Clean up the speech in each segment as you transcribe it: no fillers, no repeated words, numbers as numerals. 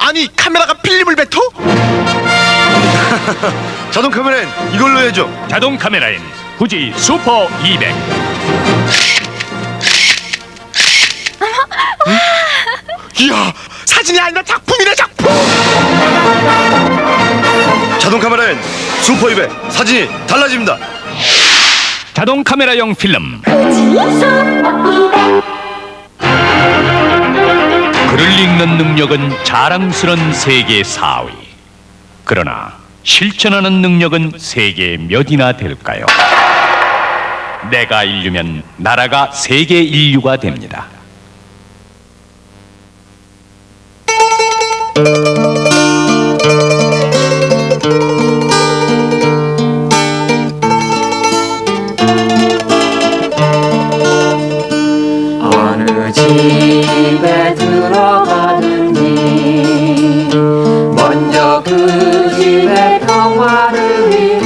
아니, 카메라가 필름을 뱉어? 자동 카메라엔 이걸로 해줘. 자동 카메라엔 후지 슈퍼 200. 이야, 사진이 아니라 작품이네, 작품! 자동 카메라엔 슈퍼 200 사진이 달라집니다. 자동 카메라용 필름. 글을 읽는 능력은 자랑스런 세계 4위. 그러나 실천하는 능력은 세계 몇이나 될까요? 내가 인류면 나라가 세계 인류가 됩니다. 어느 집에 들어가든지 먼저 그 집의 평화를 위해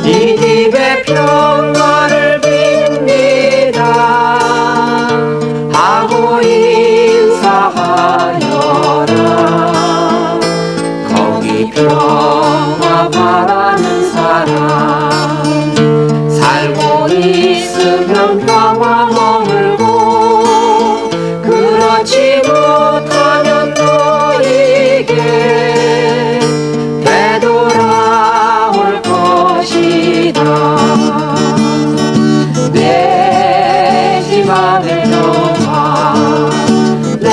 이 집의 평화를 빕니다 하고 인사하여라. 거기 평화 바라는 사람 살고 있으면 평화 머물고 그렇지 못하면 너에게 되돌아올 것이다. 내 집안의 평화 내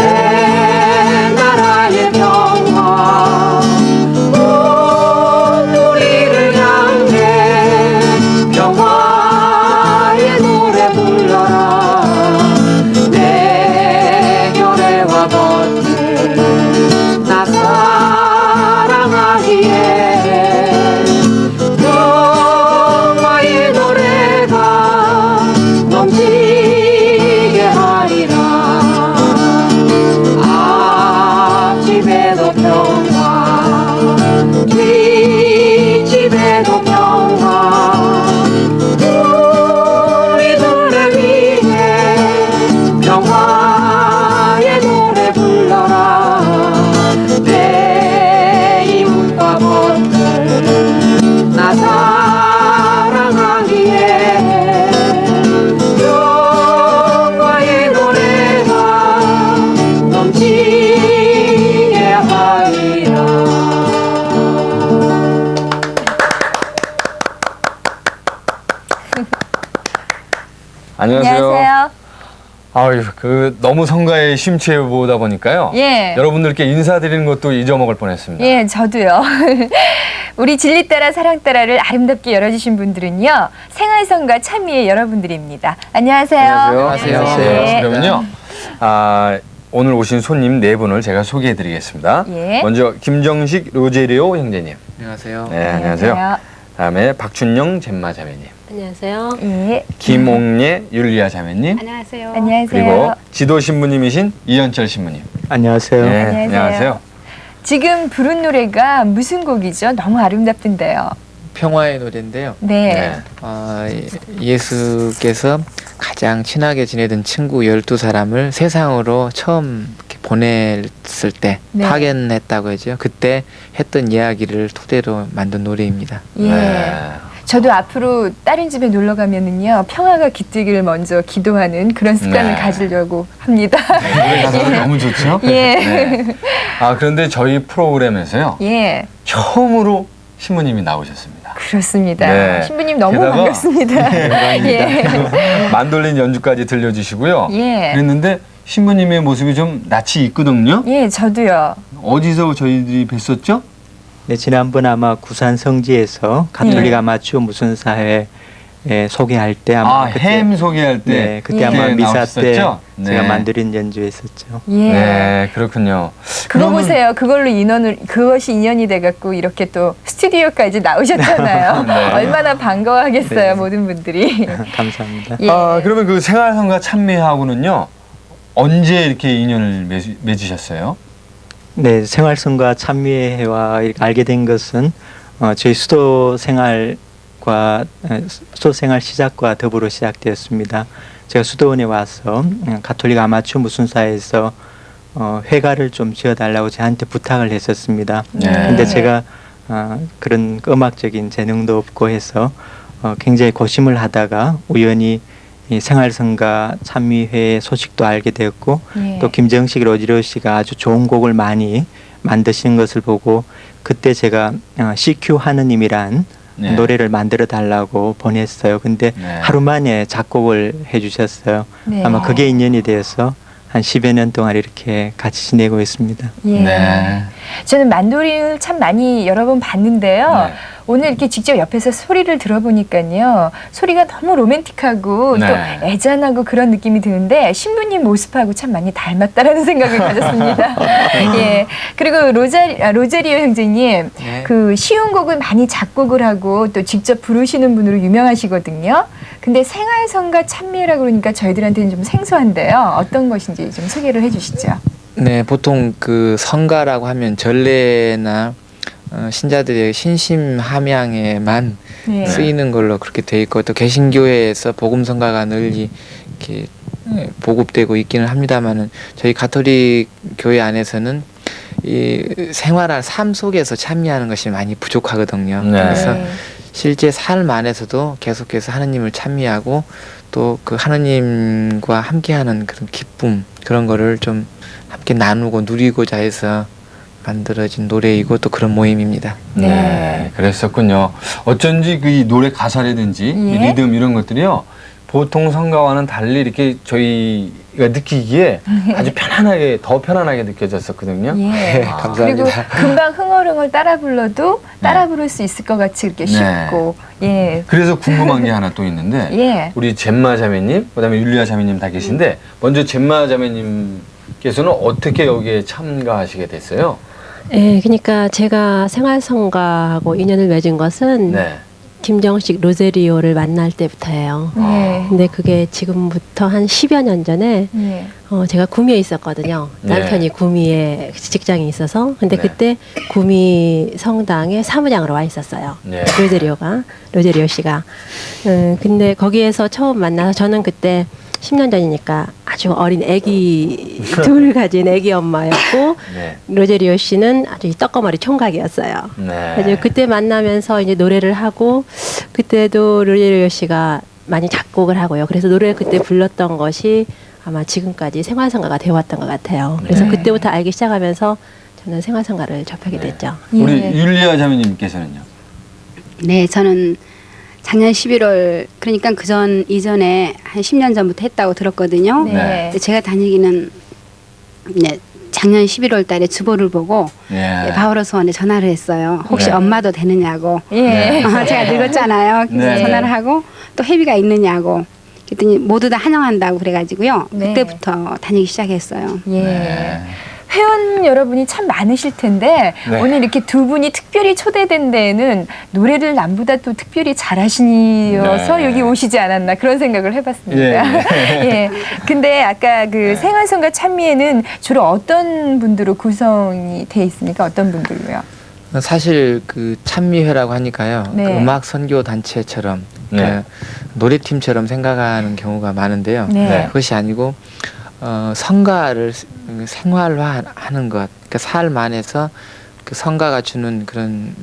나라의 평화 온 우리를 향해 평화의 노래 불러라. 내 곁에 와 걷들 나 사랑하기에 평화의 노래가 넘치게 하리라. 앞집에도 평화 뒷집에도 평화 우리들을 위해 평화의 노래 불러라. 내 이웃과 벗들 나 사랑하기에 평화의 노래가 넘치게 하리라. 안녕하세요. 아유, 너무 성가에 심취해 보다 보니까요. 예. 여러분들께 인사드리는 것도 잊어먹을 뻔했습니다. 예, 저도요. 우리 진리 따라 사랑 따라를 아름답게 열어주신 분들은요, 생활성가 참미의 여러분들입니다. 안녕하세요. 안녕하세요. 예. 그러면요, 오늘 오신 손님 네 분을 제가 소개해드리겠습니다. 예. 먼저 김정식 로제리오 형제님. 안녕하세요. 네, 안녕하세요. 다음에 박춘영 젬마 자매님. 안녕하세요. 예. 김옥예 율리아 자매님. 안녕하세요. 안녕하세요. 그리고 지도 신부님이신 이현철 신부님. 안녕하세요. 네, 안녕하세요. 안녕하세요. 지금 부른 노래가 무슨 곡이죠? 너무 아름답던데요. 평화의 노래인데요. 네. 예수께서 가장 친하게 지내던 친구 12사람을 세상으로 처음 이렇게 보냈을 때 네. 파견했다고 하죠. 그때 했던 이야기를 토대로 만든 노래입니다. 예. 네. 저도 앞으로 다른 집에 놀러 가면은요, 평화가 깃들기를 먼저 기도하는 그런 습관을 네. 가지려고 합니다. 노래 가사가 너무 좋죠? 예. 네. 그런데 저희 프로그램에서요, 예. 처음으로 신부님이 나오셨습니다. 그렇습니다. 네. 신부님 너무 게다가 반갑습니다. 예. 만돌린 연주까지 들려주시고요. 예. 그랬는데 신부님의 모습이 좀 낯이 있거든요. 예, 저도요. 어디서 저희들이 뵀었죠? 네, 지난번 아마 구산 성지에서 가톨릭 네. 아마추어 무슨 사회 소개할 때 아마 그때 햄 소개할 때 네, 그때 예. 아마 미사 때 나오셨었죠? 네. 제가 만드린 연주했었죠. 예. 네, 그렇군요. 그거 그러면- 보세요. 그걸로 그것이 인연이 돼갖고 이렇게 또 스튜디오까지 나오셨잖아요. 네. 얼마나 반가워하겠어요, 네. 모든 분들이. 감사합니다. 예. 그러면 그 생활성과 참미하고는요, 언제 이렇게 인연을 맺으셨어요? 네, 생활성과 참미회와 이렇게 알게 된 것은 저희 수도 생활 시작과 더불어 시작되었습니다. 제가 수도원에 와서 가톨릭 아마추어 무술사에서 회가를 좀 지어달라고 저한테 부탁을 했었습니다. 네. 근데 제가 그런 음악적인 재능도 없고 해서 굉장히 고심을 하다가 우연히 이 생활성가 참미회 소식도 알게 되었고 예. 또 김정식 로지로 씨가 아주 좋은 곡을 많이 만드시는 것을 보고 그때 제가 CQ 하느님이란 네. 노래를 만들어 달라고 보냈어요. 근데 네. 하루 만에 작곡을 해주셨어요. 네. 아마 그게 인연이 되어서 한 10여 년 동안 이렇게 같이 지내고 있습니다. 예. 네. 저는 만도린을 참 많이 여러 번 봤는데요. 네. 오늘 이렇게 직접 옆에서 소리를 들어보니까요. 소리가 너무 로맨틱하고 네. 또 애잔하고 그런 느낌이 드는데 신부님 모습하고 참 많이 닮았다라는 생각을 가졌습니다. 예. 그리고 로제리오 형제님, 네. 그 쉬운 곡을 많이 작곡을 하고 또 직접 부르시는 분으로 유명하시거든요. 근데 생활성가 참미라고 그러니까 저희들한테는 좀 생소한데요. 어떤 것인지 좀 소개를 해주시죠. 네, 보통 그 성가라고 하면 전례나 신자들의 신심 함양에만 네. 쓰이는 걸로 그렇게 돼 있고 또 개신교회에서 복음 성가가 널리 이렇게 보급되고 있기는 합니다만은 저희 가톨릭 교회 안에서는 이 생활할 삶 속에서 참여하는 것이 많이 부족하거든요. 네. 그래서 실제 삶 안에서도 계속해서 하느님을 참여하고 또 그 하느님과 함께하는 그런 기쁨 그런 거를 좀 함께 나누고 누리고자 해서 만들어진 노래이고 또 그런 모임입니다. 네, 그랬었군요. 어쩐지 그 이 노래 가사라든지 이 예. 리듬 이런 것들이요. 보통 성가와는 달리 이렇게 저희가 느끼기에 아주 편안하게, 더 편안하게 느껴졌었거든요. 예. 아, 그리고 금방 흥얼흥얼 따라 불러도 따라 부를 수 있을 것 같이 이렇게 쉽고 예. 그래서 궁금한 게 하나 또 있는데 예. 우리 젬마 자매님, 그다음에 율리아 자매님 다 계신데 먼저 젬마 자매님께서는 어떻게 여기에 참가하시게 됐어요? 네, 그러니까 제가 생활성가하고 인연을 맺은 것은 네. 김정식 로제리오를 만날 때부터예요. 예. 근데 그게 지금부터 한 10여 년 전에 예. 제가 구미에 있었거든요. 네. 남편이 구미에 직장이 있어서. 근데 네. 그때 구미 성당에 사무장으로 와 있었어요. 네. 로제리오 씨가. 근데 거기에서 처음 만나서 저는 그때 10년 전이니까 아주 어린 아기 둘 가진 아기 엄마였고 네. 로제리오 씨는 아주 떡거머리 총각이었어요. 네. 그래서 그때 만나면서 이제 노래를 하고 그때도 로제리오 씨가 많이 작곡을 하고요. 그래서 노래 그때 불렀던 것이 아마 지금까지 생활성가가 되어왔던 것 같아요. 그래서 네. 그때부터 알기 시작하면서 저는 생활성가를 접하게 됐죠. 우리 예. 율리아 자매님께서는요? 네, 저는 작년 11월 그러니까 이전에 한 10년 전부터 했다고 들었거든요. 네. 근데 제가 다니기는 네, 작년 11월 달에 주보를 보고 네. 바오로 소원에 전화를 했어요. 혹시 네. 엄마도 되느냐고. 예. 제가 늙었잖아요. 그래서 네. 전화를 하고 또 회비가 있느냐고. 그랬더니 모두 다 환영한다고 그래가지고요. 네. 그때부터 다니기 시작했어요. 예. 네. 회원 여러분이 참 많으실 텐데 네. 오늘 이렇게 두 분이 특별히 초대된 데에는 노래를 남보다 또 특별히 잘하시어서 네. 여기 오시지 않았나 그런 생각을 해봤습니다. 예. 근데 아까 그 생활성가 참미에는 주로 어떤 분들로 구성이 돼 있습니까? 어떤 분들로요? 사실 그 찬미회라고 하니까요. 네. 그 음악 선교 단체처럼 네. 그 노래팀처럼 생각하는 경우가 많은데요. 네. 그것이 아니고 성가를 생활화하는 것, 그러니까 삶 안에서 그 성가가 주는 그런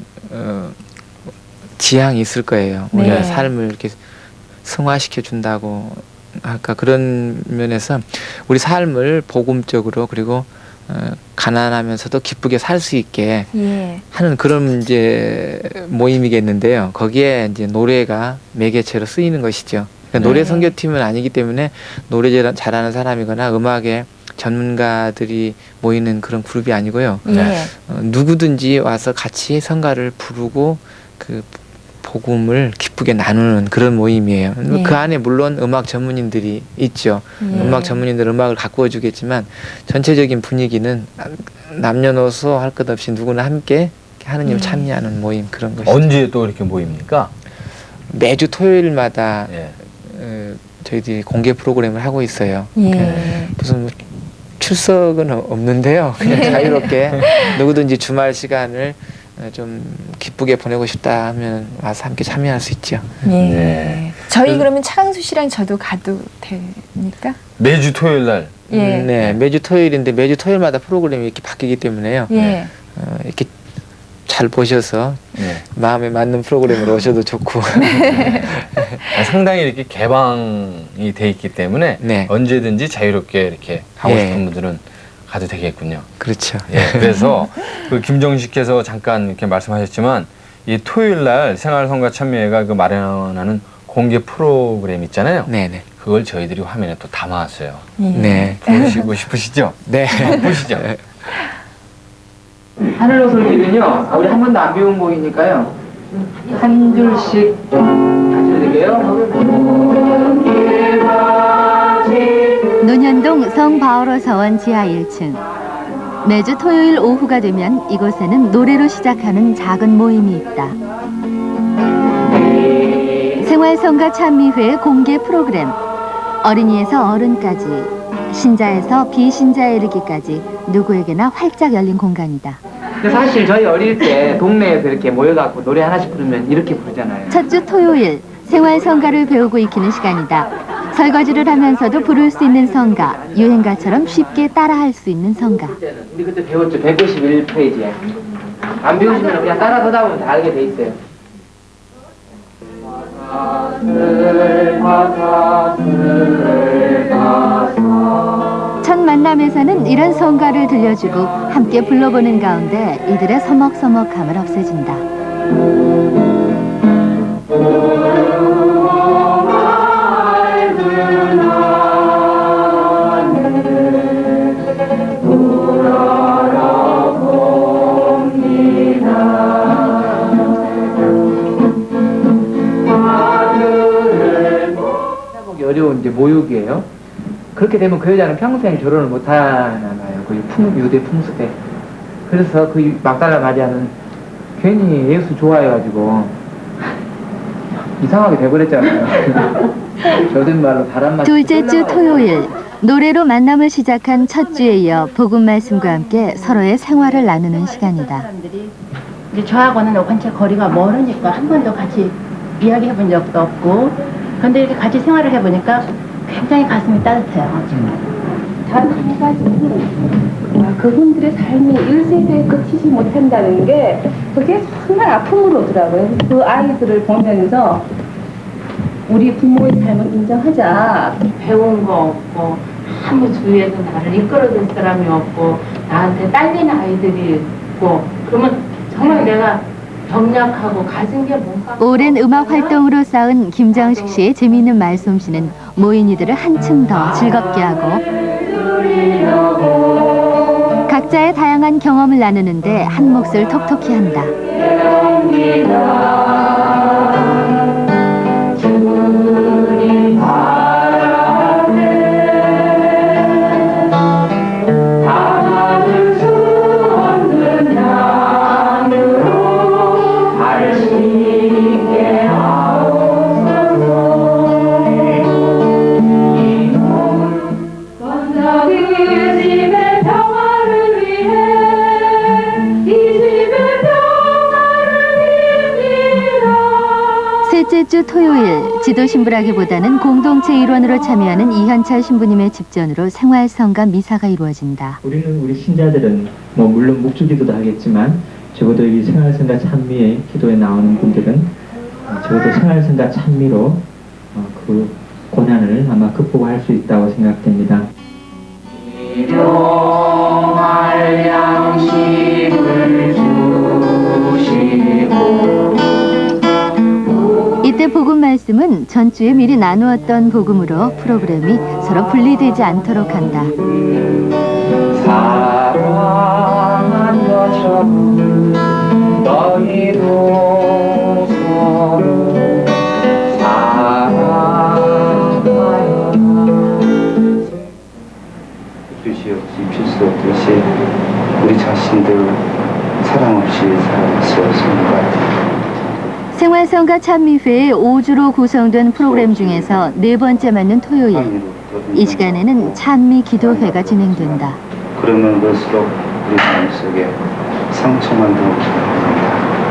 지향이 있을 거예요. 네. 우리가 삶을 이렇게 승화시켜 준다고 할까 그런 면에서 우리 삶을 복음적으로 그리고 가난하면서도 기쁘게 살 수 있게 예. 하는 그런 이제 모임이겠는데요. 거기에 이제 노래가 매개체로 쓰이는 것이죠. 그러니까 노래 선교팀은 아니기 때문에 노래 잘하는 사람이거나 음악의 전문가들이 모이는 그런 그룹이 아니고요. 예. 누구든지 와서 같이 성가를 부르고 그 복음을 기쁘게 나누는 그런 모임이에요. 네. 그 안에 물론 음악 전문인들이 있죠. 음악 전문인들 음악을 가꾸어 주겠지만 전체적인 분위기는 남녀노소 할 것 없이 누구나 함께 하느님 참여하는 모임 그런 것이죠. 언제 또 이렇게 모입니까? 매주 토요일마다 예. 저희들이 공개 프로그램을 하고 있어요. 예. 무슨 뭐 출석은 없는데요. 그냥 자유롭게 누구든지 주말 시간을 좀 기쁘게 보내고 싶다 하면 와서 함께 참여할 수 있죠. 예. 네. 저희 그러면 차강수 씨랑 저도 가도 됩니까? 매주 토요일 날. 예. 네, 매주 토요일인데 매주 토요일마다 프로그램이 이렇게 바뀌기 때문에요. 예. 이렇게 잘 보셔서 예. 마음에 맞는 프로그램으로 오셔도 좋고. 상당히 이렇게 개방이 돼 있기 때문에 네. 언제든지 자유롭게 이렇게 하고 예. 싶은 분들은 가도 되겠군요. 그렇죠. 예, 그래서 그 김정식께서 잠깐 이렇게 말씀하셨지만 이 토요일 날 생활성가 참여회가 그 마련하는 공개 프로그램 있잖아요. 네네. 그걸 저희들이 화면에 또 담아왔어요. 네. 보시고 싶으시죠? 네. 보시죠. 하늘로 솔길은요, 우리 한 번도 안 배운 곡이니까요. 한 줄씩 다시 드릴게요. 논현동 성바오로 서원 지하 1층. 매주 토요일 오후가 되면 이곳에는 노래로 시작하는 작은 모임이 있다. 생활성가 참미회 공개 프로그램. 어린이에서 어른까지, 신자에서 비신자에 이르기까지 누구에게나 활짝 열린 공간이다. 사실 저희 어릴 때 동네에서 이렇게 모여갖고 노래 하나씩 부르면 이렇게 부르잖아요. 첫 주 토요일 생활성가를 배우고 익히는 시간이다. 설거지를 하면서도 부를 수 있는 성가, 유행가처럼 쉽게 따라할 수 있는 성가. 우리 그때 배웠죠. 191페이지에. 안 배우시면 그냥 따라서다 보면 다 알게 돼 있어요. 첫 만남에서는 이런 성가를 들려주고 함께 불러보는 가운데 이들의 서먹서먹함을 없애준다. 어려운 이제 모욕이에요. 그렇게 되면 그 여자는 평생 결혼을 못 하잖아요. 그 유대 풍습에. 그래서 그 막달라 마리아는 괜히 예수 좋아해가지고 이상하게 돼버렸잖아요. 저된 말로 바람만. 둘째 주 토요일 노래로 만남을 시작한 첫 주에 이어 복음 말씀과 함께 서로의 생활을 나누는 시간이다. 사람들이 이제 저하고는 원체 거리가 멀으니까 한 번도 같이 이야기해 본 적도 없고, 그런데 이렇게 같이 생활을 해보니까 굉장히 가슴이 따뜻해요. 단 한 가지는 그분들의 삶이 1세대에 그치지 못한다는 게 그게 정말 아픔으로 오더라고요. 그 아이들을 보면서 우리 부모의 삶을 인정하자. 배운 거 없고 아무 주위에서 나를 이끌어줄 사람이 없고 나한테 딸리는 아이들이 있고, 그러면 정말 내가 병약하고 가진 게 뭔가. 오랜 음악 활동으로 쌓은 김정식 씨의 재미있는 말솜씨는 모인이들을 한층 더 즐겁게 하고 각자의 다양한 경험을 나누는데 한 몫을 톡톡히 한다. 셋째 주 토요일 지도 신부라기보다는 공동체 일원으로 참여하는 이현철 신부님의 집전으로 생활성가 미사가 이루어진다. 우리는 우리 신자들은 뭐 물론 묵주기도도 하겠지만 적어도 이 생활성가 찬미의 기도에 나오는 분들은 적어도 생활성가 찬미로 그 고난을 아마 극복할 수 있다고 생각됩니다. 일용할 양식을 주시고. 이때 복음 말씀은 전주에 미리 나누었던 복음으로 프로그램이 서로 분리되지 않도록 한다. 사랑한 것처럼 너희도 서로 우리 자신들 사랑 없이 살 수 없는 것 같아요. 생활성가 찬미회의 5주로 구성된 프로그램 중에서 네 번째 맞는 토요일. 이 시간에는 찬미 기도회가 진행된다. 그러면 그럴수록 우리 마음속에 상처만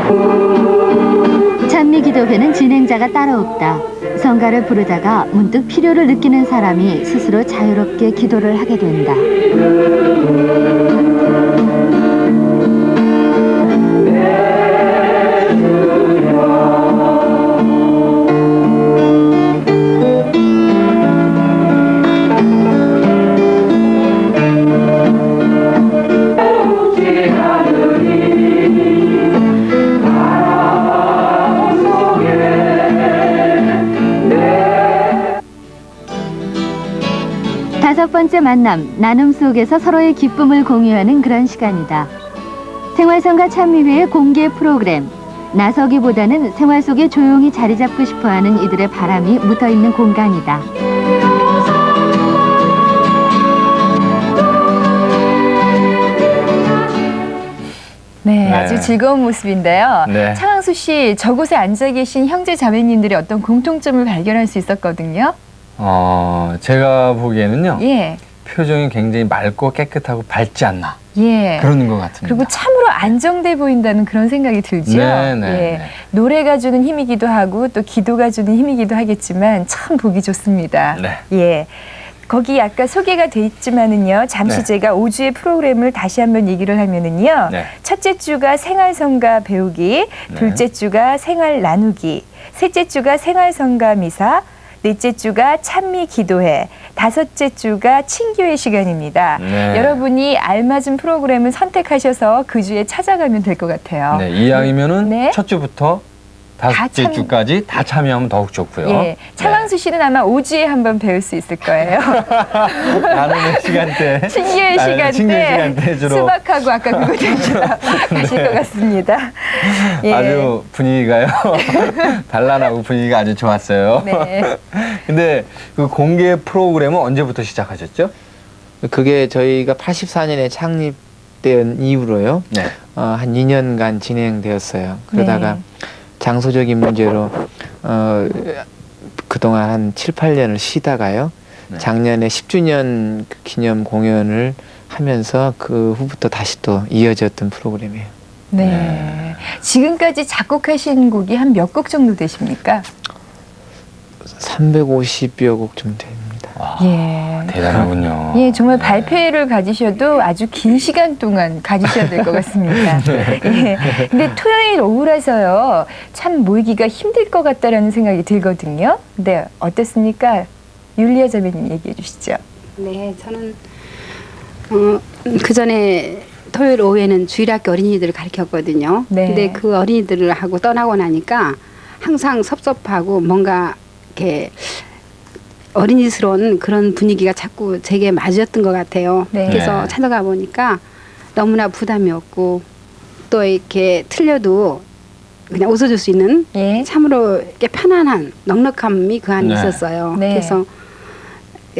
더 찬미 기도회는 진행자가 따로 없다. 성가를 부르다가 문득 필요를 느끼는 사람이 스스로 자유롭게 기도를 하게 된다. 다섯 번째 만남, 나눔 속에서 서로의 기쁨을 공유하는 그런 시간이다. 생활성가 찬미회의 공개 프로그램. 나서기보다는 생활 속에 조용히 자리 잡고 싶어하는 이들의 바람이 묻어있는 공간이다. 네, 아주 즐거운 모습인데요. 네. 차광수 씨, 저곳에 앉아 계신 형제 자매님들이 어떤 공통점을 발견할 수 있었거든요. 제가 보기에는요. 예. 표정이 굉장히 맑고 깨끗하고 밝지 않나. 예. 그런 것 같습니다. 그리고 참으로 안정돼 보인다는 그런 생각이 들죠. 네, 네, 예. 네. 노래가 주는 힘이기도 하고 또 기도가 주는 힘이기도 하겠지만 참 보기 좋습니다. 네. 예. 거기 아까 소개가 돼 있지만은요. 잠시 네. 제가 5주의 프로그램을 다시 한번 얘기를 하면은요. 네. 첫째 주가 생활성가 배우기, 네. 둘째 주가 생활 나누기, 셋째 주가 생활성가 미사, 넷째 주가 찬미 기도회, 다섯째 주가 친교회 시간입니다. 네. 여러분이 알맞은 프로그램을 선택하셔서 그 주에 찾아가면 될 것 같아요. 네, 이왕이면은 네. 첫 주부터 다섯째 주까지 다 참여하면 더욱 좋고요. 예, 차광수 씨는 아마 5주에 한번 배울 수 있을 거예요. 나눔의 시간대. 친교회 시간 때 주로. 수박하고 아까 그거 드시러 가실 것 같습니다. 예. 아주 분위기가요. 단란하고 분위기가 아주 좋았어요. 네. 근데 그 공개 프로그램은 언제부터 시작하셨죠? 그게 저희가 84년에 창립된 이후로요. 네. 한 2년간 진행되었어요. 그러다가 네. 장소적인 문제로 그동안 한 7, 8년을 쉬다가요. 네. 작년에 10주년 기념 공연을 하면서 그 후부터 다시 또 이어졌던 프로그램이에요. 네. 지금까지 작곡하신 곡이 한 몇 곡 정도 되십니까? 350여 곡 좀 됩니다. 예. 대단하군요. 예, 정말 발표회를 가지셔도 아주 긴 시간 동안 가지셔야 될 것 같습니다. 예. 근데 토요일 오후라서요, 참 모이기가 힘들 것 같다라는 생각이 들거든요. 근데 어떻습니까? 율리아 자매님 얘기해 주시죠. 네, 저는 그 전에 토요일 오후에는 주일학교 어린이들을 가르쳤거든요. 네. 근데 그 어린이들을 하고 떠나고 나니까 항상 섭섭하고 뭔가 이렇게 어린이스러운 그런 분위기가 자꾸 제게 맞았던 것 같아요. 네. 그래서 찾아가 보니까 너무나 부담이었고 또 이렇게 틀려도 그냥 웃어줄 수 있는 예. 참으로 이렇게 편안한 넉넉함이 그 안에 네. 있었어요. 네. 그래서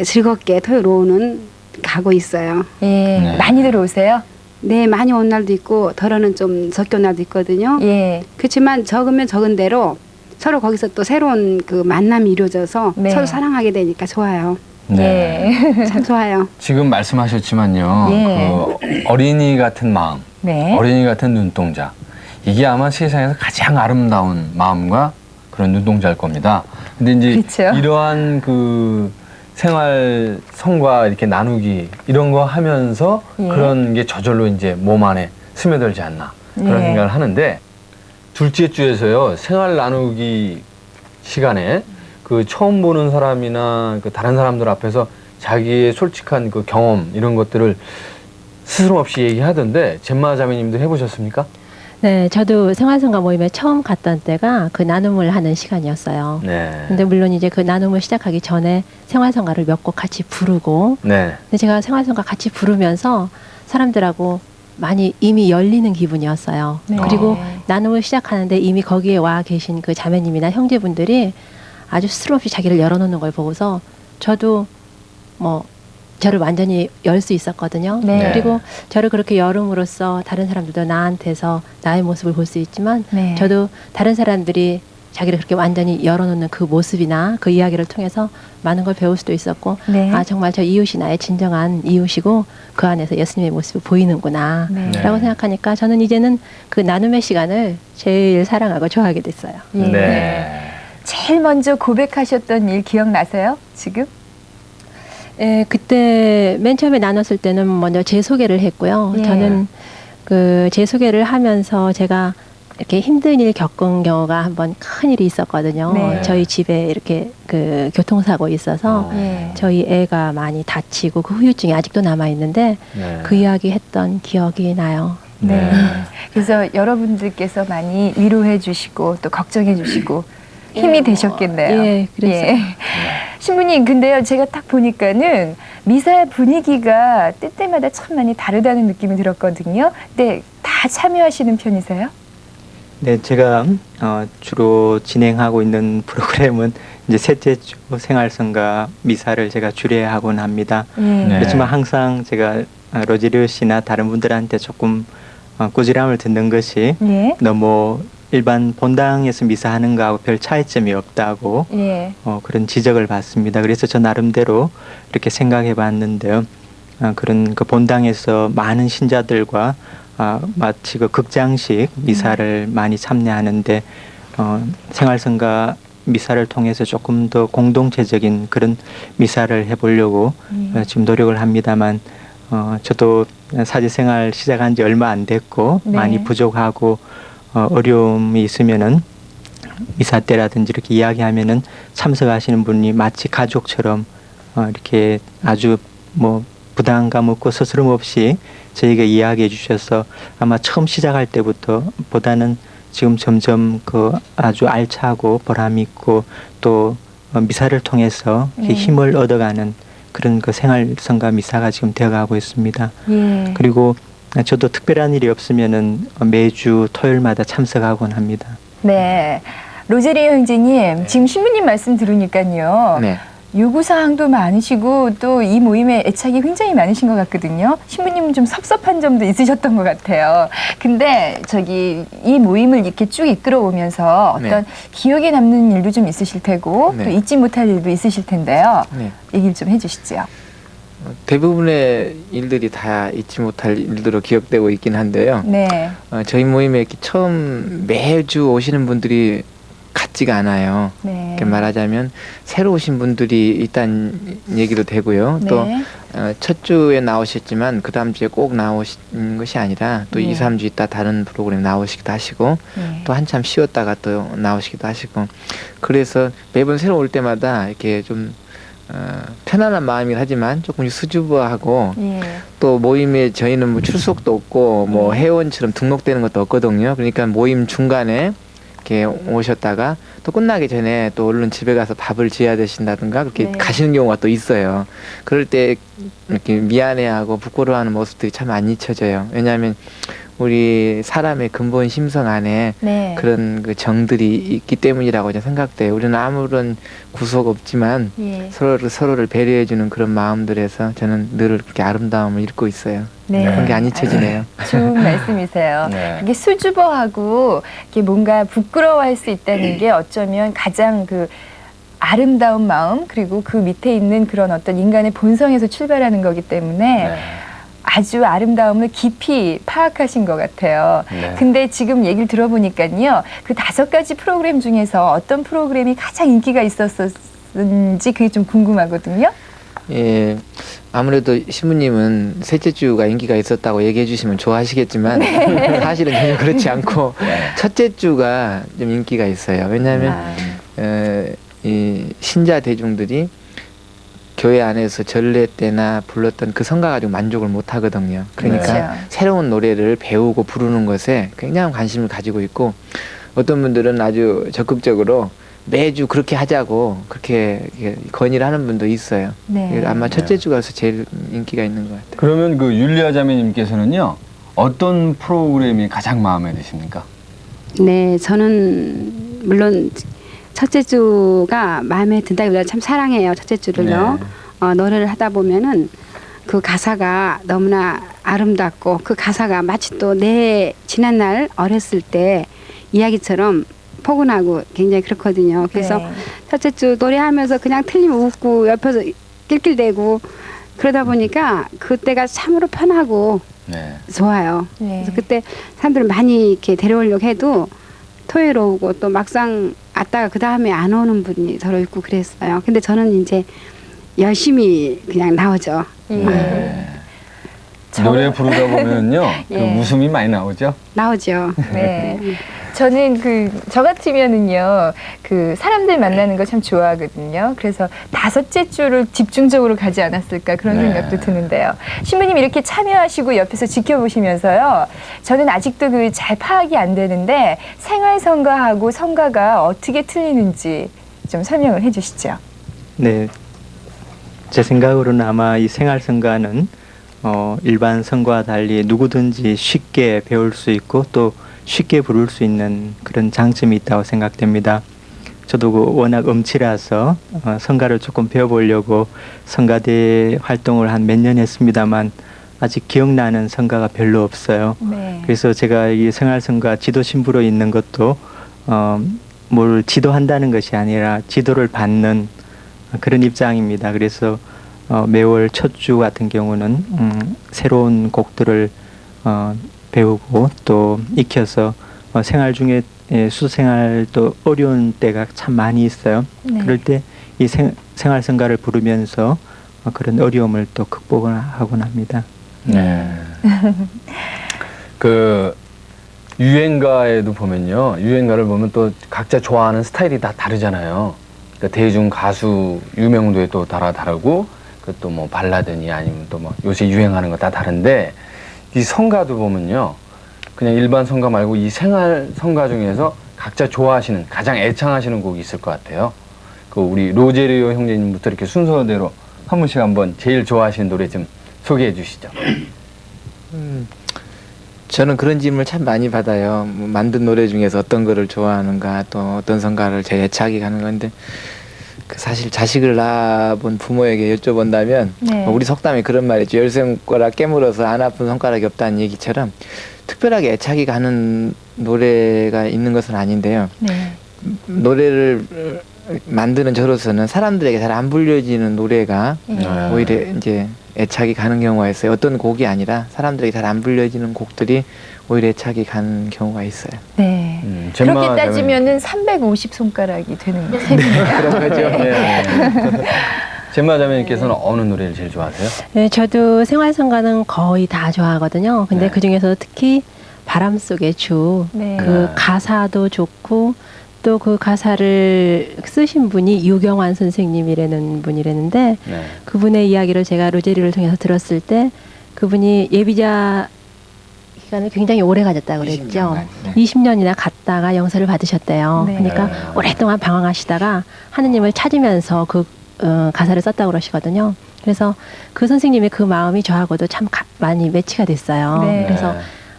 즐겁게 토요일 오후는 가고 있어요. 예. 네. 많이들 오세요? 네, 많이 온 날도 있고 덜어는 좀 적게 온 날도 있거든요. 예. 그렇지만 적으면 적은 대로 서로 거기서 또 새로운 그 만남이 이루어져서 네. 서로 사랑하게 되니까 좋아요. 네. 예. 참 좋아요. 지금 말씀하셨지만요. 예. 그 어린이 같은 마음, 네. 어린이 같은 눈동자. 이게 아마 세상에서 가장 아름다운 마음과 그런 눈동자일 겁니다. 근데 이제 그렇죠. 이러한 그 생활 성과 이렇게 나누기 이런 거 하면서 예. 그런 게 저절로 이제 몸 안에 스며들지 않나 그런 예. 생각을 하는데 둘째 주에서요 생활 나누기 시간에 그 처음 보는 사람이나 그 다른 사람들 앞에서 자기의 솔직한 그 경험 이런 것들을 스스럼 없이 얘기하던데 젬마 자매님도 해보셨습니까? 네, 저도 생활성가 모임에 처음 갔던 때가 그 나눔을 하는 시간이었어요. 네. 근데 물론 이제 그 나눔을 시작하기 전에 생활성가를 몇 곡 같이 부르고, 네. 근데 제가 생활성가 같이 부르면서 사람들하고 많이 이미 열리는 기분이었어요. 네. 그리고 나눔을 시작하는데 이미 거기에 와 계신 그 자매님이나 형제분들이 아주 스스럼 없이 자기를 열어놓는 걸 보고서 저도 뭐 저를 완전히 열 수 있었거든요. 네. 그리고 저를 그렇게 열음으로써 다른 사람들도 나한테서 나의 모습을 볼 수 있지만 네. 저도 다른 사람들이 자기를 그렇게 완전히 열어놓는 그 모습이나 그 이야기를 통해서 많은 걸 배울 수도 있었고 네. 아 정말 저 이웃이 나의 진정한 이웃이고 그 안에서 예수님의 모습이 보이는구나 네. 라고 생각하니까 저는 이제는 그 나눔의 시간을 제일 사랑하고 좋아하게 됐어요. 예. 네. 제일 먼저 고백하셨던 일 기억나세요? 지금? 예, 그때 맨 처음에 나눴을 때는 먼저 제 소개를 했고요. 예. 저는 그 제 소개를 하면서 제가 이렇게 힘든 일 겪은 경우가 한번 큰 일이 있었거든요. 네. 저희 집에 이렇게 그 교통사고 있어서 예. 저희 애가 많이 다치고 그 후유증이 아직도 남아 있는데 네. 그 이야기 했던 기억이 나요. 네. 그래서 여러분들께서 많이 위로해 주시고 또 걱정해 주시고 힘이 되셨겠네요. 예, 그래서 신부님, 근데요, 제가 딱 보니까는 미사 분위기가 때때마다 참 많이 다르다는 느낌이 들었거든요. 근데 다 참여하시는 편이세요? 네, 제가 주로 진행하고 있는 프로그램은 이제 셋째 주 생활성가 미사를 제가 주례하곤 합니다. 네. 그렇지만 항상 제가 로제리오 씨나 다른 분들한테 조금 꾸지람을 듣는 것이 예. 너무 일반 본당에서 미사하는 거하고 별 차이점이 없다고 예. 그런 지적을 받습니다. 그래서 저 나름대로 이렇게 생각해 봤는데요. 그런 그 본당에서 많은 신자들과 마치 그 극장식 미사를 많이 참여하는데 생활성가 미사를 통해서 조금 더 공동체적인 그런 미사를 해보려고 지금 노력을 합니다만 저도 사제생활 시작한 지 얼마 안 됐고 네. 많이 부족하고 어려움이 있으면은 미사 때라든지 이렇게 이야기하면은 참석하시는 분이 마치 가족처럼 이렇게 아주 뭐 부담감 없고 스스럼 없이 저에게 이야기해 주셔서 아마 처음 시작할 때부터 보다는 지금 점점 그 아주 알차고 보람 있고 또 미사를 통해서 이렇게 힘을 얻어가는 그런 그 생활성가 미사가 지금 되어가고 있습니다. 예. 그리고 저도 특별한 일이 없으면은 매주 토요일마다 참석하곤 합니다. 네. 로제리오 형제님, 지금 신부님 말씀 들으니까요. 네. 요구사항도 많으시고 또 이 모임에 애착이 굉장히 많으신 것 같거든요. 신부님은 좀 섭섭한 점도 있으셨던 것 같아요. 근데 이 모임을 이렇게 쭉 이끌어 오면서 어떤 네. 기억에 남는 일도 좀 있으실 테고 네. 또 잊지 못할 일도 있으실 텐데요. 네. 얘기를 좀 해주시죠. 대부분의 일들이 다 잊지 못할 일들로 기억되고 있긴 한데요. 네. 저희 모임에 이렇게 처음 매주 오시는 분들이 같지가 않아요. 네. 이렇게 말하자면 새로 오신 분들이 일단 얘기도 되고요. 네. 또 첫 주에 나오셨지만 그 다음 주에 꼭 나오신 것이 아니라 또 네. 2, 3주 있다 다른 프로그램 나오시기도 하시고 네. 또 한참 쉬었다가 또 나오시기도 하시고 그래서 매번 새로 올 때마다 이렇게 좀 편안한 마음이긴 하지만 조금 수줍어하고 예. 또 모임에 저희는 뭐 출석도 없고 뭐 회원처럼 등록되는 것도 없거든요. 그러니까 모임 중간에 이렇게 오셨다가 또 끝나기 전에 또 얼른 집에 가서 밥을 지어야 되신다든가 그렇게 네. 가시는 경우가 또 있어요. 그럴 때 이렇게 미안해하고 부끄러워하는 모습들이 참 안 잊혀져요. 왜냐하면 우리 사람의 근본 심성 안에 네. 그런 그 정들이 있기 때문이라고 저는 생각돼요. 우리는 아무런 구속 없지만 예. 서로를 배려해주는 그런 마음들에서 저는 늘 그렇게 아름다움을 잃고 있어요. 네. 그런 게 안 잊혀지네요. 좋은 말씀이세요. 네. 이게 수줍어하고 이게 뭔가 부끄러워할 수 있다는 게 어쩌면 가장 그 아름다운 마음 그리고 그 밑에 있는 그런 어떤 인간의 본성에서 출발하는 거기 때문에 아주 아름다움을 깊이 파악하신 것 같아요. 네. 근데 지금 얘기를 들어보니까요. 그 5가지 프로그램 중에서 어떤 프로그램이 가장 인기가 있었는지 그게 좀 궁금하거든요. 예, 아무래도 신부님은 셋째 주가 인기가 있었다고 얘기해 주시면 좋아하시겠지만 사실은 전혀 그렇지 않고 첫째 주가 좀 인기가 있어요. 왜냐하면 이 신자 대중들이 교회 안에서 전례 때나 불렀던 그 성가 가지고 만족을 못 하거든요. 그러니까 그렇죠. 새로운 노래를 배우고 부르는 것에 굉장한 관심을 가지고 있고 어떤 분들은 아주 적극적으로 매주 그렇게 하자고 그렇게 건의를 하는 분도 있어요. 네. 아마 첫째 주가 제일 인기가 있는 것 같아요. 그러면 그 율리아 자매님께서는요 어떤 프로그램이 가장 마음에 드십니까? 네, 저는 물론 첫째 주가 마음에 든다기보다 참 사랑해요. 첫째 주를요. 노래를 하다 보면은 그 가사가 너무나 아름답고 그 가사가 마치 또 내 지난날 어렸을 때 이야기처럼 포근하고 굉장히 그렇거든요. 그래서 네. 첫째 주 노래하면서 그냥 틀리면 웃고 옆에서 낄낄대고 그러다 보니까 그때가 참으로 편하고 네. 좋아요. 네. 그래서 그때 사람들을 많이 이렇게 데려오려고 해도 토요일 오고 또 막상 왔다가 그 다음에 안 오는 분이 더러 있고 그랬어요. 근데 저는 이제 열심히 그냥 나오죠. 네. 노래 부르다 보면요, 그 예. 웃음이 많이 나오죠. 나오죠. 네. 저는 저 같으면은요, 사람들 만나는 거 참 좋아하거든요. 그래서 5째 주를 집중적으로 가지 않았을까 그런 네. 생각도 드는데요. 신부님 이렇게 참여하시고 옆에서 지켜보시면서요, 저는 아직도 잘 파악이 안 되는데 생활성가하고 성가가 어떻게 틀리는지 좀 설명을 해 주시죠. 네, 제 생각으로는 아마 이 생활성가는 일반 성가와 달리 누구든지 쉽게 배울 수 있고 또 쉽게 부를 수 있는 그런 장점이 있다고 생각됩니다. 저도 워낙 음치라서 성가를 조금 배워보려고 성가대 활동을 한 몇 년 했습니다만 아직 기억나는 성가가 별로 없어요. 네. 그래서 제가 이 생활성가 지도 신부로 있는 것도 뭘 지도한다는 것이 아니라 지도를 받는 그런 입장입니다. 그래서 매월 첫 주 같은 경우는 새로운 곡들을 배우고 또 익혀서 생활 중에 수생활도 어려운 때가 참 많이 있어요. 네. 그럴 때 이 생활성가를 부르면서 그런 어려움을 또 극복을 하곤 합니다. 네. 그 유행가에도 보면요, 유행가를 보면 또 각자 좋아하는 스타일이 다 다르잖아요. 그러니까 대중 가수 유명도에 또 다르고, 그 또 뭐 발라드니 아니면 또 뭐 요새 유행하는 거 다 다른데, 이 성가도 보면요, 그냥 일반 성가 말고 이 생활 성가 중에서 각자 좋아하시는, 가장 애창하시는 곡이 있을 것 같아요. 그 우리 로제리오 형제님부터 이렇게 순서대로 한 분씩 한번 제일 좋아하시는 노래 좀 소개해 주시죠. 저는 그런 질문을 참 많이 받아요. 뭐 만든 노래 중에서 어떤 거를 좋아하는가, 또 어떤 성가를 제일 애착이 가는 건데, 사실 자식을 낳아본 부모에게 여쭤본다면 네. 우리 속담에 그런 말이죠. 10손가락 깨물어서 안 아픈 손가락이 없다는 얘기처럼 특별하게 애착이 가는 노래가 있는 것은 아닌데요. 네. 노래를 만드는 저로서는 사람들에게 잘 안 불려지는 노래가 오히려 이제 애착이 가는 경우가 있어요. 어떤 곡이 아니라 사람들에게 잘 안 불려지는 곡들이 오히려 애착이 가는 경우가 있어요. 네. 그렇게 따지면은 350손가락이 되는 거죠. 그런 거죠. 네. 젬마 자매님께서는 어느 노래를 제일 좋아하세요? 네, 저도 생활성가는 거의 다 좋아하거든요. 근데 네. 그 중에서 특히 바람 속의 주, 네. 그 가사도 좋고 또 그 가사를 쓰신 분이 유경환 선생님이라는 분이랬는데 네. 그분의 이야기를 제가 로제리를 통해서 들었을 때 그분이 예비자 기간을 굉장히 오래 가졌다고 그랬죠. 20년이나 갔다가 영서를 받으셨대요. 네. 그러니까 오랫동안 방황하시다가 하느님을 찾으면서 그 가사를 썼다고 그러시거든요. 그래서 그 선생님의 그 마음이 저하고도 참 많이 매치가 됐어요. 네. 그래서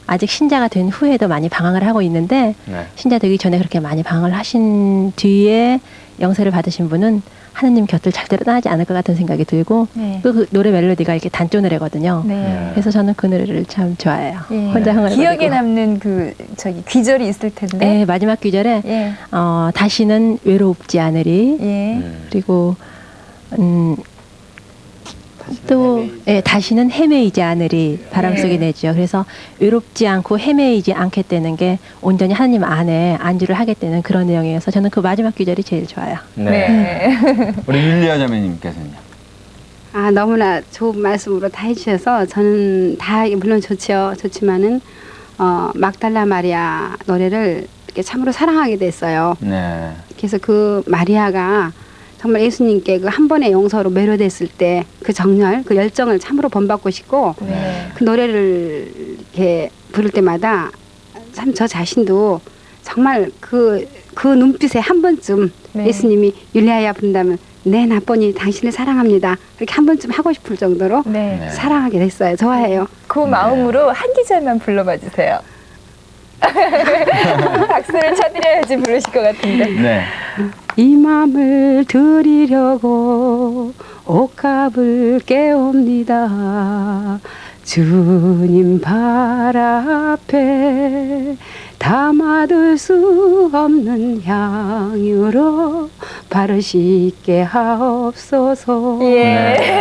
아직 신자가 된 후에도 많이 방황을 하고 있는데 네. 신자 되기 전에 그렇게 많이 방황을 하신 뒤에 영세를 받으신 분은 하느님 곁을 절대로 떠나지 않을 것 같은 생각이 들고 네. 그 노래 멜로디가 이렇게 단조 노래거든요. 네. 그래서 저는 그 노래를 참 좋아해요. 예. 혼자 흥얼거리고. 기억에 남는 귀절이 있을 텐데. 네, 마지막 귀절에 예. 다시는 외롭지 않으리. 예. 그리고 또 다시는 헤매이지 않으리 바람 속에 내죠. 그래서 외롭지 않고 헤매이지 않겠다는 게 온전히 하나님 안에 안주를 하겠다는 그런 내용이어서 저는 그 마지막 귀절이 제일 좋아요. 네. 우리 율리아 자매님께서는요? 아, 너무나 좋은 말씀으로 다 해주셔서 저는 다 물론 좋지만은 막달라 마리아 노래를 이렇게 참으로 사랑하게 됐어요. 네. 그래서 그 마리아가 정말 예수님께 그 한 번의 용서로 매료됐을 때 그 정열, 그 열정을 참으로 본받고 싶고 네. 그 노래를 이렇게 부를 때마다 참 저 자신도 정말 그 눈빛에 한 번쯤 네. 예수님이 율리아야 부른다면 네 나쁜이 당신을 사랑합니다. 이렇게 한 번쯤 하고 싶을 정도로 네. 사랑하게 됐어요. 좋아해요. 그 마음으로 한 기절만 불러봐 주세요. 박수를 쳐드려야지 부르실 것 같은데. 네. 이 마음을 드리려고 옥합을 깨웁니다. 주님 발 앞에 담아둘 수 없는 향유로 발을 씻게 하옵소서. 예.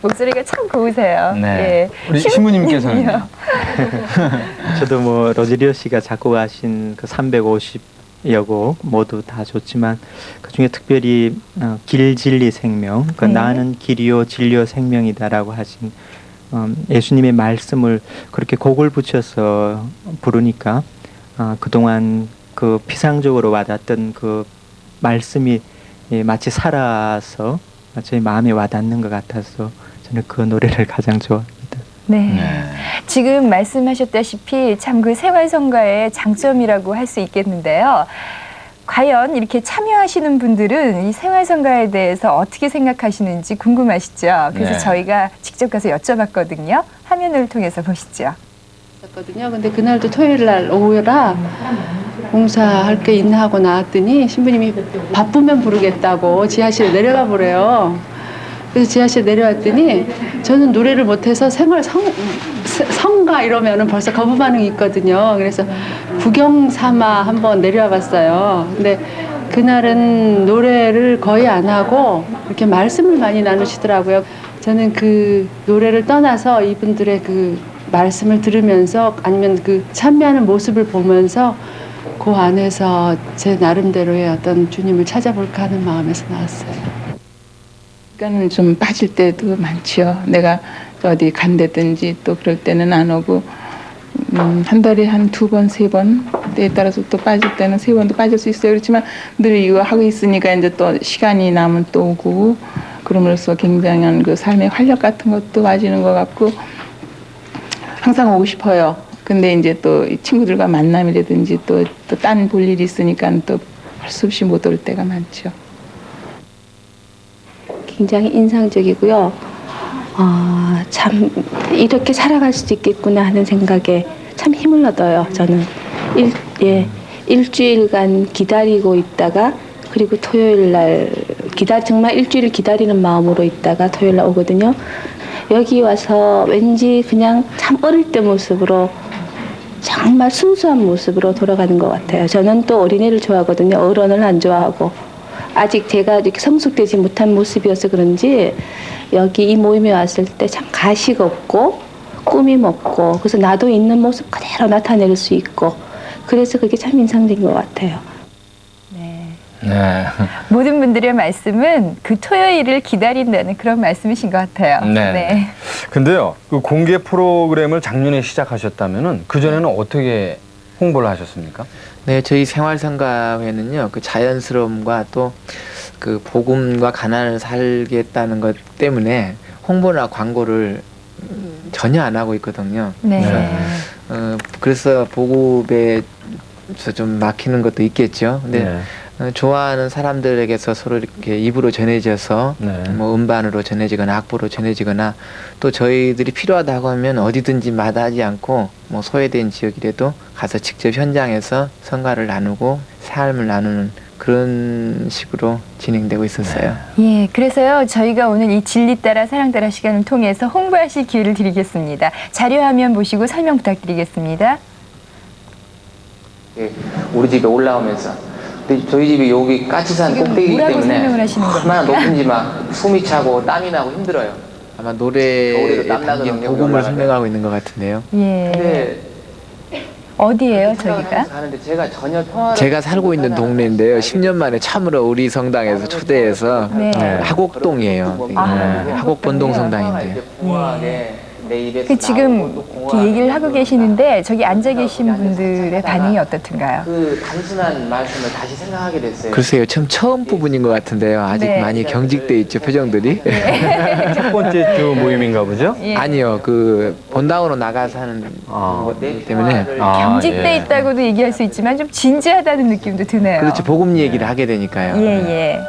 목소리가 참 고우세요. 네. 예. 우리 신부님께서는 저도 뭐 로즈리오 씨가 작곡하신 그 350여 곡 모두 다 좋지만 그 중에 특별히 길 진리 생명, 그 네. 나는 길이요 진리요 생명이다라고 하신 예수님의 말씀을 그렇게 곡을 붙여서 부르니까 그동안 그 피상적으로 와닿던 그 말씀이 마치 살아서 저희 마음에 와닿는 것 같아서 저는 그 노래를 가장 좋아합니다. 네. 지금 말씀하셨다시피 참 그 생활성가의 장점이라고 할 수 있겠는데요. 과연 이렇게 참여하시는 분들은 이 생활성가에 대해서 어떻게 생각하시는지 궁금하시죠? 그래서 네. 저희가 직접 가서 여쭤봤거든요. 화면을 통해서 보시죠. 거든요. 근데 그날도 토요일 날 오후라 봉사할 게 있나 하고 나왔더니 신부님이 바쁘면 부르겠다고 지하실에 내려가 보래요. 그래서 지하실에 내려왔더니 저는 노래를 못해서 성가 이러면은 벌써 거부 반응이 있거든요. 그래서 구경 삼아 한번 내려와 봤어요. 근데 그날은 노래를 거의 안 하고 이렇게 말씀을 많이 나누시더라고요. 저는 그 노래를 떠나서 이분들의 그 말씀을 들으면서 아니면 그 참여하는 모습을 보면서 그 안에서 제 나름대로의 어떤 주님을 찾아볼까 하는 마음에서 나왔어요. 시간은 좀 빠질 때도 많지요. 내가 어디 간다든지 또 그럴 때는 안 오고 한 달에 한 2번, 3번 때에 따라서 또 빠질 때는 3번도 빠질 수 있어요. 그렇지만 늘 이거 하고 있으니까 이제 또 시간이 나면 또 오고 그럼으로써 굉장한 그 삶의 활력 같은 것도 맞이는 것 같고 항상 오고 싶어요. 근데 이제 또 친구들과 만남이라든지 또 딴 볼 일이 있으니까 또 할 수 없이 못 올 때가 많죠. 굉장히 인상적이고요. 참 이렇게 살아갈 수도 있겠구나 하는 생각에 참 힘을 얻어요. 저는 일주일간 기다리고 있다가 그리고 토요일 날 정말 일주일을 기다리는 마음으로 있다가 토요일 날 오거든요. 여기 와서 왠지 그냥 참 어릴 때 모습으로 정말 순수한 모습으로 돌아가는 것 같아요. 저는 또 어린애를 좋아하거든요. 어른을 안 좋아하고 아직 제가 이렇게 성숙되지 못한 모습이어서 그런지 여기 이 모임에 왔을 때 참 가식 없고 꾸밈 없고 그래서 나도 있는 모습 그대로 나타낼 수 있고 그래서 그게 참 인상적인 것 같아요. 네. 모든 분들의 말씀은 그 토요일을 기다린다는 그런 말씀이신 것 같아요. 네. 근데요, 그 공개 프로그램을 작년에 시작하셨다면은 그 전에는 어떻게 홍보를 하셨습니까? 네, 저희 생활성가회는요, 그 자연스러움과 또 그 복음과 가난을 살겠다는 것 때문에 홍보나 광고를 전혀 안 하고 있거든요. 네. 그래서 보급에 좀 막히는 것도 있겠죠. 근데 좋아하는 사람들에게서 서로 이렇게 입으로 전해져서 뭐 음반으로 전해지거나 악보로 전해지거나 또 저희들이 필요하다고 하면 어디든지 마다하지 않고 뭐 소외된 지역이라도 가서 직접 현장에서 성가를 나누고 삶을 나누는 그런 식으로 진행되고 있었어요. 예, 그래서요 저희가 오늘 이 진리 따라 사랑 따라 시간을 통해서 홍보하실 기회를 드리겠습니다. 자료화면 보시고 설명 부탁드리겠습니다. 예, 우리 집에 올라오면서 근데 저희 집이 여기 까치산 꼭대기이기 때문에 얼마나 높은지 막 숨이 차고 땀이 나고 힘들어요. 아마 노래에 담긴 복음을 설명하고 있는 것 같은데요. 예. 근데 어디예요, 저기가? 제가 살고 있는 동네인데요. 10년 만에 참으로 우리 성당에서 초대해서 하곡동이에요. 하곡본동성당인데. 그 지금 이렇게 얘기를 하고 계시는데 저기 앉아 계신 분들의 반응이 어떻든가요? 그 단순한 말씀을 다시 생각하게 됐어요. 글쎄요, 처음 부분인 것 같은데요. 아직 많이 경직돼 있죠, 표정들이. 첫 번째 주 모임인가 보죠? 아니요, 그 본당으로 나가서 하는 것 때문에 경직돼 있다고도 얘기할 수 있지만 좀 진지하다는 느낌도 드네요. 그렇죠, 복음 얘기를 하게 되니까요. 예.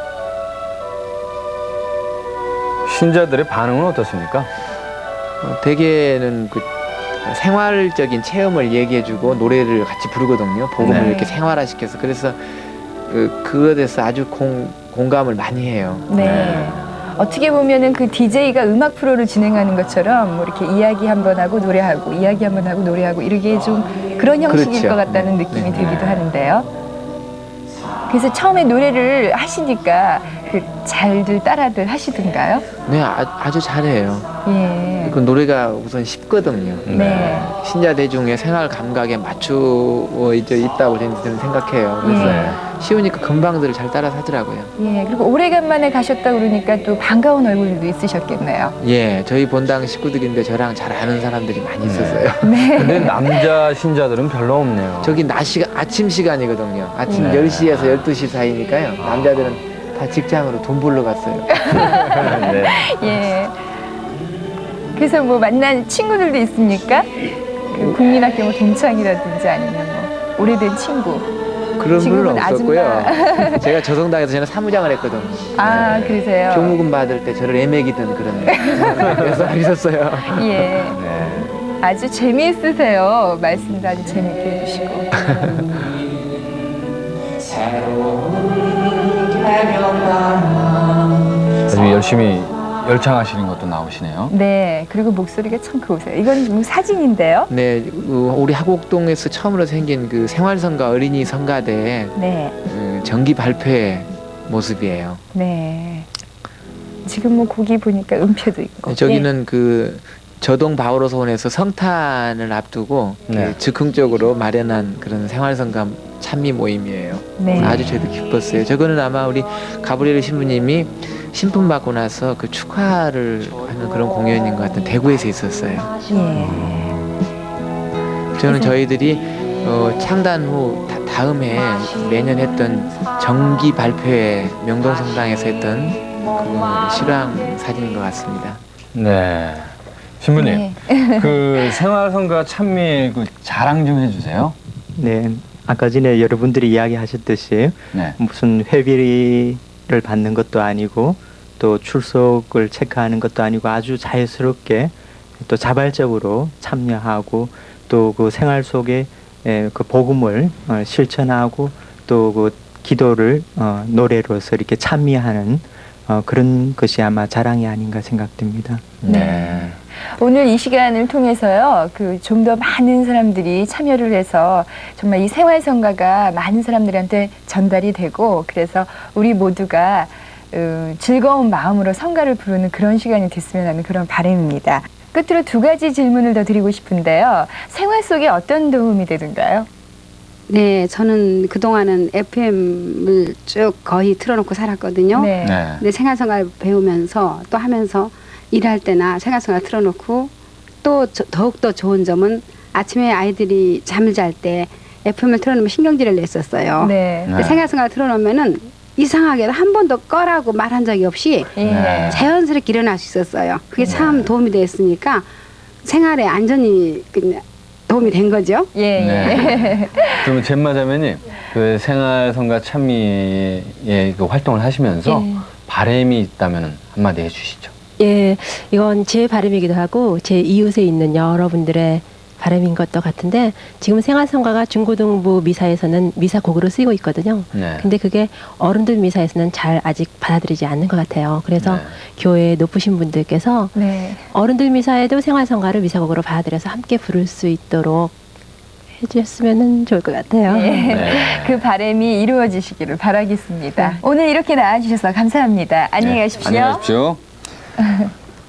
신자들의 반응은 어떻습니까? 대개는 그 생활적인 체험을 얘기해주고 노래를 같이 부르거든요. 복음을 이렇게 생활화시켜서 그래서 그거에 대해서 아주 공감을 많이 해요. 네. 어떻게 보면은 그 DJ가 음악 프로를 진행하는 것처럼 뭐 이렇게 이야기 한번 하고 노래하고 이야기 한번 하고 노래하고 이렇게 좀 그런 형식일 그렇죠. 것 같다는 느낌이 들기도 하는데요. 그래서 처음에 노래를 하시니까 그 잘들 따라들 하시던가요? 네, 아주 잘해요. 예. 그 노래가 우선 쉽거든요. 네. 신자 대중의 생활 감각에 맞추어져 있다고 저는 생각해요. 그래서 예. 쉬우니까 금방들 잘 따라서 하더라고요. 예. 그리고 오래간만에 가셨다 그러니까 또 반가운 얼굴들도 있으셨겠네요. 예, 저희 본당 식구들인데 저랑 잘 아는 사람들이 많이 있었어요. 네. 근데 남자 신자들은 별로 없네요. 저기 낮 시간, 아침 시간이거든요. 아침 네. 10시에서 12시 사이니까요. 남자들은 다 직장으로 돈 벌러 갔어요. 네. 예. 그래서 뭐 만난 친구들도 있습니까? 그 국민학교 뭐 동창이라든지 아니면 뭐 오래된 친구. 그런 분은 지금은 없었고요. 아줌마. 제가 저성당에서 저는 사무장을 했거든요. 아, 그러세요? 교무금 받을 때 저를 애매기던 그런 여성이 있었어요. 예. 아주 재미있으세요. 말씀도 아주 재미있게 해주시고. 아주 열심히 열창하시는 것도 나오시네요. 네. 그리고 목소리가 참 고우세요. 이건 뭐 사진인데요. 네, 우리 하곡동에서 처음으로 생긴 그 생활성가 어린이 성가대 네. 정기 발표회 모습이에요. 네. 지금 뭐 거기 보니까 음표도 있고. 저기는 그 저동 바오로서원에서 성탄을 앞두고 네. 즉흥적으로 마련한 그런 생활성가 찬미 모임이에요. 네. 아주 저도 기뻤어요. 저거는 아마 우리 가브리엘 신부님이 신품 받고 나서 그 축하를 하는 그런 공연인 것 같은 대구에서 있었어요. 예. 저는 저희들이 창단 후 다음에 매년 했던 정기 발표회 명동성당에서 했던 그 실황 사진인 것 같습니다. 네. 신부님, 네. 그 생활성가 찬미의 그 자랑 좀 해주세요. 네, 아까 전에 여러분들이 이야기하셨듯이 네. 무슨 회비를 받는 것도 아니고 또 출석을 체크하는 것도 아니고 아주 자연스럽게 또 자발적으로 참여하고 또 그 생활 속에 그 복음을 실천하고 또 그 기도를 노래로서 이렇게 찬미하는 그런 것이 아마 자랑이 아닌가 생각됩니다. 네. 오늘 이 시간을 통해서요, 그 좀 더 많은 사람들이 참여를 해서 정말 이 생활성가가 많은 사람들한테 전달이 되고 그래서 우리 모두가 즐거운 마음으로 성가를 부르는 그런 시간이 됐으면 하는 그런 바람입니다. 끝으로 두 가지 질문을 더 드리고 싶은데요. 생활 속에 어떤 도움이 되던가요? 네, 저는 그동안은 FM을 쭉 거의 틀어놓고 살았거든요. 네. 근데 생활생활 배우면서 또 하면서 일할 때나 생활생활 틀어놓고 또 더욱더 좋은 점은 아침에 아이들이 잠을 잘 때 FM을 틀어놓으면 신경질을 냈었어요. 네. 근데 생활생활 틀어놓으면은 이상하게도 한 번도 꺼라고 말한 적이 없이 네. 자연스럽게 일어날 수 있었어요. 그게 참 도움이 됐으니까 생활에 안전히 그냥 도움이 된 거죠. 예. 네. 그러면 젬마자매님, 그 생활성가 찬미의 그 활동을 하시면서 예. 바람이 있다면 한마디 해주시죠. 예, 이건 제 바람이기도 하고 제 이웃에 있는 여러분들의 바람인 것도 같은데 지금 생활성가가 중고등부 미사에서는 미사곡으로 쓰이고 있거든요. 네. 근데 그게 어른들 미사에서는 잘 아직 받아들이지 않는 것 같아요. 그래서 교회 높으신 분들께서 네. 어른들 미사에도 생활성가를 미사곡으로 받아들여서 함께 부를 수 있도록 해주셨으면 좋을 것 같아요. 네. 그 바람이 이루어지시기를 바라겠습니다. 오늘 이렇게 나와주셔서 감사합니다. 안녕히 가십시오. 안녕히 가십시오.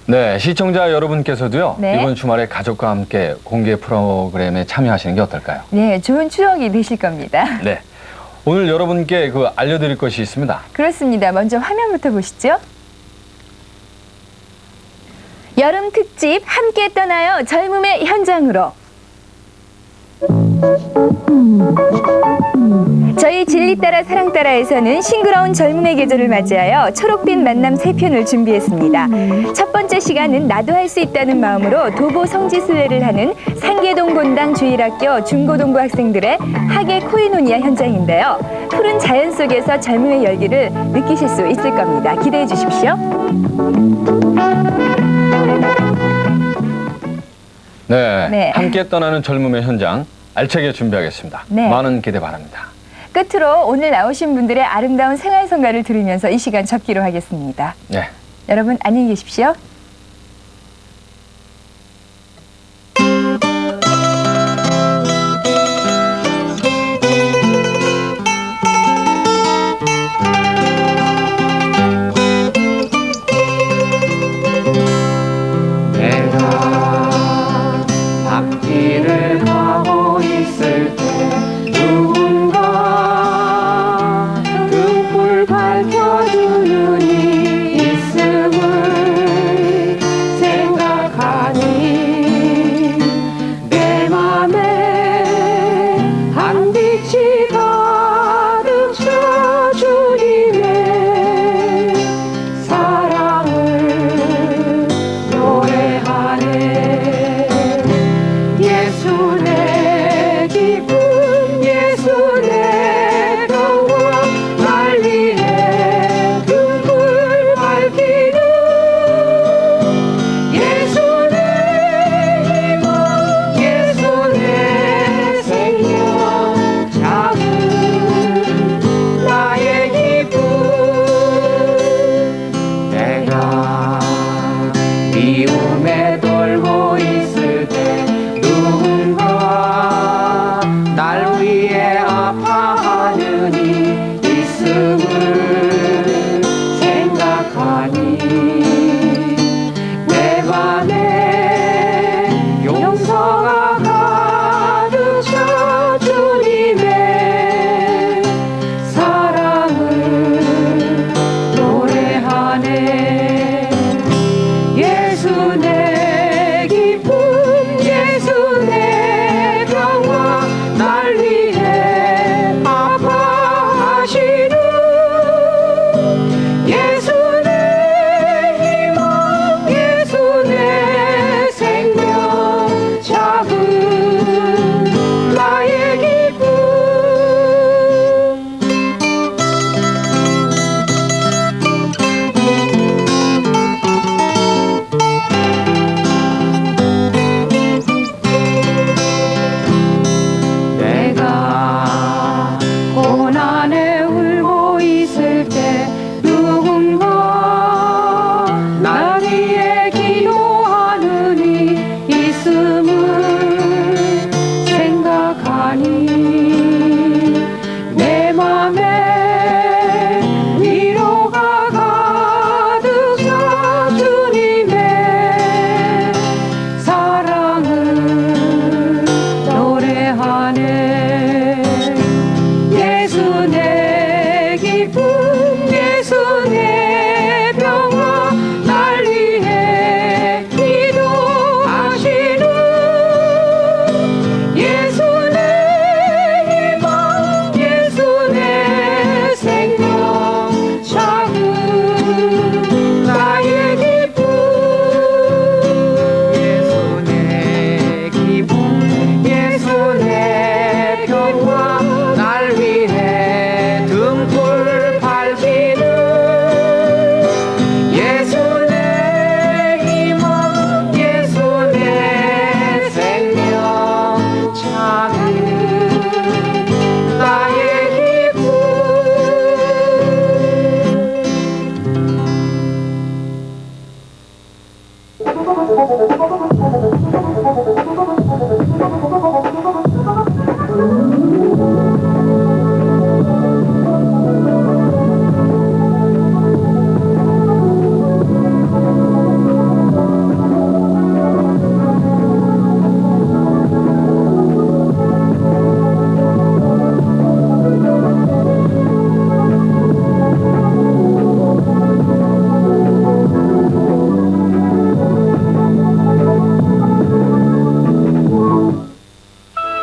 네, 시청자 여러분께서도요. 네. 이번 주말에 가족과 함께 공개 프로그램에 참여하시는 게 어떨까요? 네, 좋은 추억이 되실 겁니다. 네, 오늘 여러분께 그 알려드릴 것이 있습니다. 그렇습니다. 먼저 화면부터 보시죠. 여름 특집 함께 떠나요. 젊음의 현장으로. 저희 진리 따라 사랑 따라에서는 싱그러운 젊음의 계절을 맞이하여 초록빛 만남 3편을 준비했습니다. 첫 번째 시간은 나도 할 수 있다는 마음으로 도보 성지순례를 하는 상계동 본당 주일학교 중고등부 학생들의 학예 코이노니아 현장인데요. 푸른 자연 속에서 젊음의 열기를 느끼실 수 있을 겁니다. 기대해 주십시오. 네, 함께 떠나는 젊음의 현장 알차게 준비하겠습니다. 네. 많은 기대 바랍니다. 끝으로 오늘 나오신 분들의 아름다운 생활성가를 들으면서 이 시간 접기로 하겠습니다. 네, 여러분 안녕히 계십시오. 앞길을 가고 있을 때 누군가 등불 밝혀주는 이 있음을 생각하니 내 맘에 한 빛이 가득 차 주님의 사랑을 노래하네. 예수 내 기쁨 예수 내 평화 날 위해 등불 밝히는 예수 내 희망 예수 내 생명 작은 나의 기쁨 내가 미움에 돌고 있을 때 누군가 날 위해 아파하는 이 있음을 생각하니 내 맘에 용서가 가득 차 주님의 사랑을 노래하네. 예수 내 기쁨 예수 내 평화 날 위해 아파하시는 예수 내 희망 예수 내 생명 작은 나의 기쁨 내가 고난에 울고 있을 때 누군가 날 위해 기도하는 이 있음을 생각하니